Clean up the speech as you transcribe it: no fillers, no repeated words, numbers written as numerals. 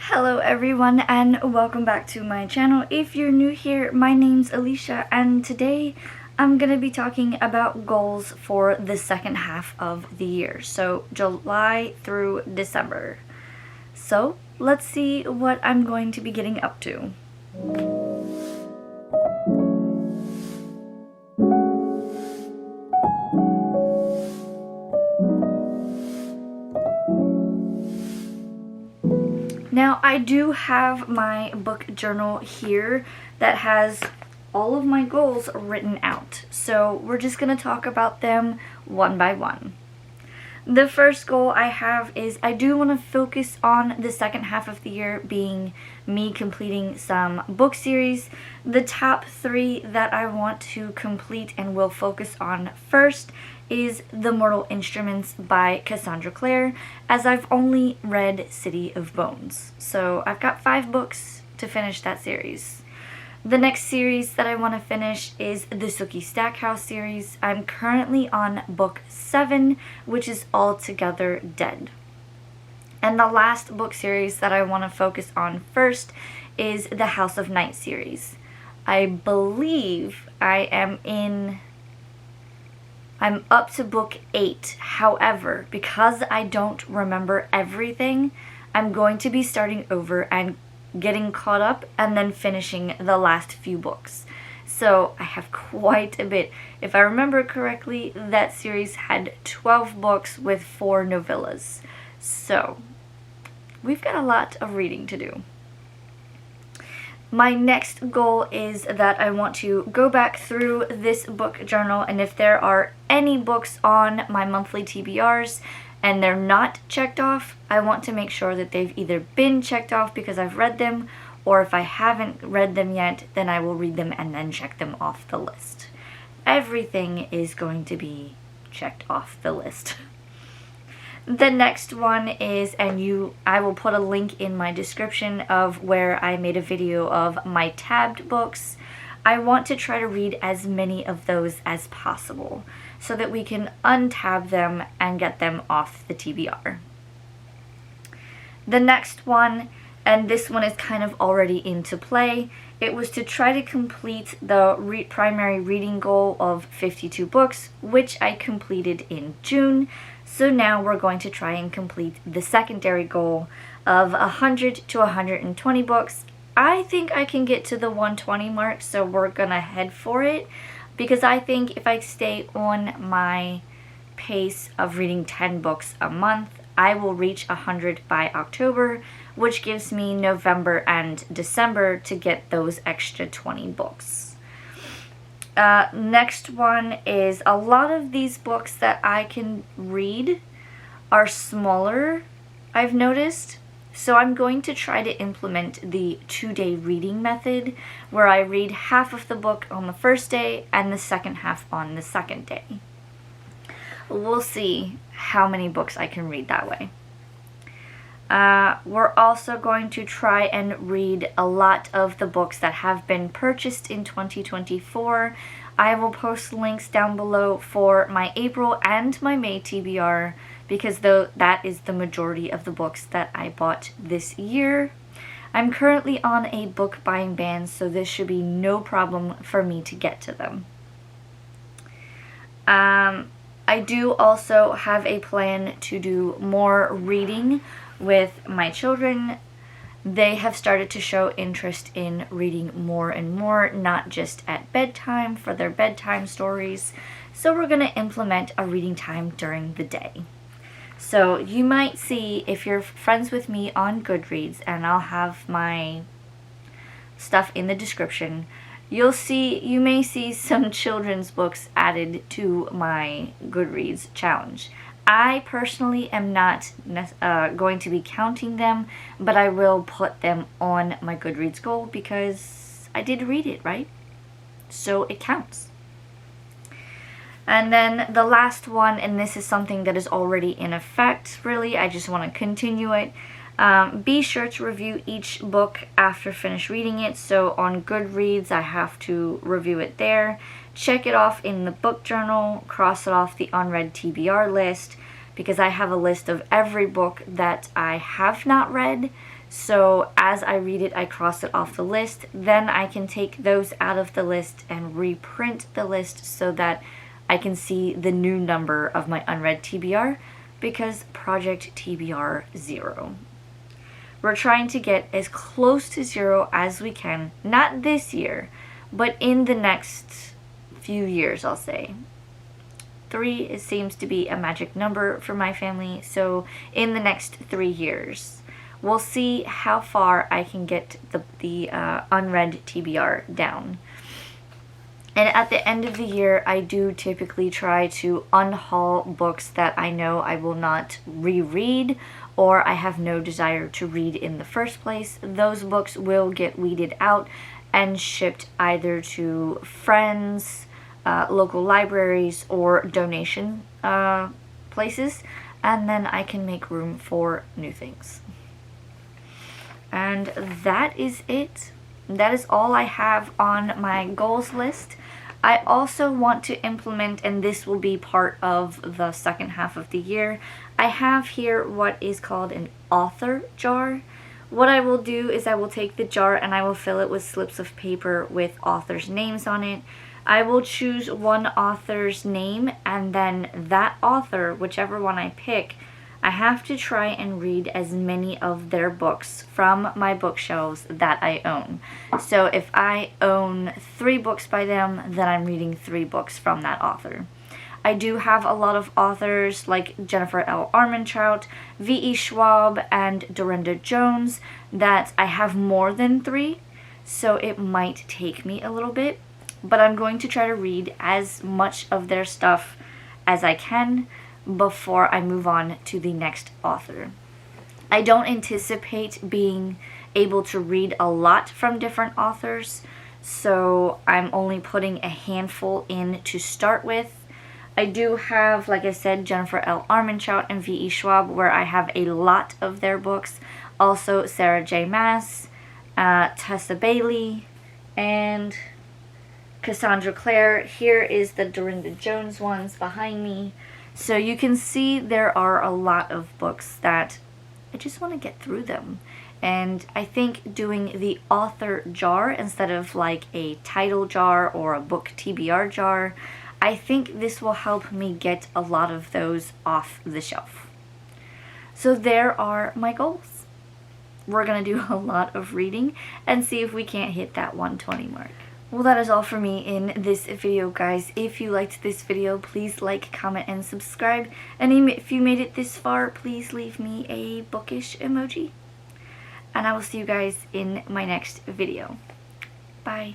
Hello everyone and welcome back to my channel. If you're new here, my name's Alicia and today I'm going to be talking about goals for the second half of the year, so July through December. So let's see what I'm going to be getting up to. Now, I do have my book journal here that has all of my goals written out. So we're just going to talk about them one by one. The first goal I have is I do want to focus on the second half of the year being me completing some book series. The top 3 that I want to complete and will focus on first is The Mortal Instruments by Cassandra Clare, as I've only read City of Bones. So I've got 5 books to finish that series. The next series that I want to finish is the Sookie Stackhouse series. I'm currently on book 7, which is Altogether Dead. And the last book series that I want to focus on first is the House of Night series. I believe I'm up to book 8. However, because I don't remember everything, I'm going to be starting over and getting caught up and then finishing the last few books. So I have quite a bit. If I remember correctly, that series had 12 books with 4 novellas. So we've got a lot of reading to do. My next goal is that I want to go back through this book journal, and if there are any books on my monthly TBRs and they're not checked off, I want to make sure that they've either been checked off because I've read them, or if I haven't read them yet, then I will read them and then check them off the list. Everything is going to be checked off the list. The next one is, I will put a link in my description of where I made a video of my tabbed books. I want to try to read as many of those as possible so that we can untab them and get them off the TBR. The next one, and this one is kind of already into play, it was to try to complete the primary reading goal of 52 books, which I completed in June. So now we're going to try and complete the secondary goal of 100 to 120 books. I think I can get to the 120 mark, so we're gonna head for it, because I think if I stay on my pace of reading 10 books a month, I will reach 100 by October, which gives me November and December to get those extra 20 books. Next one is a lot of these books that I can read are smaller, I've noticed. So I'm going to try to implement the 2-day reading method, where I read half of the book on the first day and the second half on the second day. We'll see how many books I can read that way. We're also going to try and read a lot of the books that have been purchased in 2024. I will post links down below for my April and my May TBR, because that is the majority of the books that I bought this year. I'm currently on a book buying ban, so this should be no problem for me to get to them. I do also have a plan to do more reading with my children. They have started to show interest in reading more and more, not just at bedtime for their bedtime stories. So we're going to implement a reading time during the day. So you might see, if you're friends with me on Goodreads, and I'll have my stuff in the description, you may see some children's books added to my Goodreads challenge. I personally am not going to be counting them, but I will put them on my Goodreads goal because I did read it, right? So it counts. And then the last one, and this is something that is already in effect, really, I just want to continue it. Be sure to review each book after finish reading it. So on Goodreads, I have to review it there. Check it off in the book journal, cross it off the unread TBR list, because I have a list of every book that I have not read. So as I read it, I cross it off the list. Then I can take those out of the list and reprint the list so that I can see the new number of my unread TBR, because Project TBR 0. We're trying to get as close to 0 as we can, not this year, but in the next few years, I'll say. 3 seems to be a magic number for my family, so in the next 3 years, we'll see how far I can get the unread TBR down. And at the end of the year, I do typically try to unhaul books that I know I will not reread or I have no desire to read in the first place. Those books will get weeded out and shipped either to friends, local libraries, or donation places, and then I can make room for new things. And that is it. That is all I have on my goals list. I also want to implement, and this will be part of the second half of the year, I have here what is called an author jar. What I will do is I will take the jar and I will fill it with slips of paper with authors' names on it. I will choose one author's name, and then that author, whichever one I pick, I have to try and read as many of their books from my bookshelves that I own. So if I own 3 books by them, then I'm reading 3 books from that author. I do have a lot of authors like Jennifer L. Armentrout, V.E. Schwab, and Dorinda Jones that I have more than 3, so it might take me a little bit. But I'm going to try to read as much of their stuff as I can before I move on to the next author. I don't anticipate being able to read a lot from different authors, so I'm only putting a handful in to start with. I do have, like I said, Jennifer L. Armentrout and V.E. Schwab, where I have a lot of their books. Also Sarah J. Maas, Tessa Bailey, and Cassandra Clare. Here is the Dorinda Jones ones behind me. So you can see there are a lot of books that I just want to get through them. And I think doing the author jar instead of like a title jar or a book TBR jar, I think this will help me get a lot of those off the shelf. So there are my goals. We're going to do a lot of reading and see if we can't hit that 120 mark. Well, that is all for me in this video, guys. If you liked this video, please like, comment, and subscribe. And if you made it this far, please leave me a bookish emoji. And I will see you guys in my next video. Bye.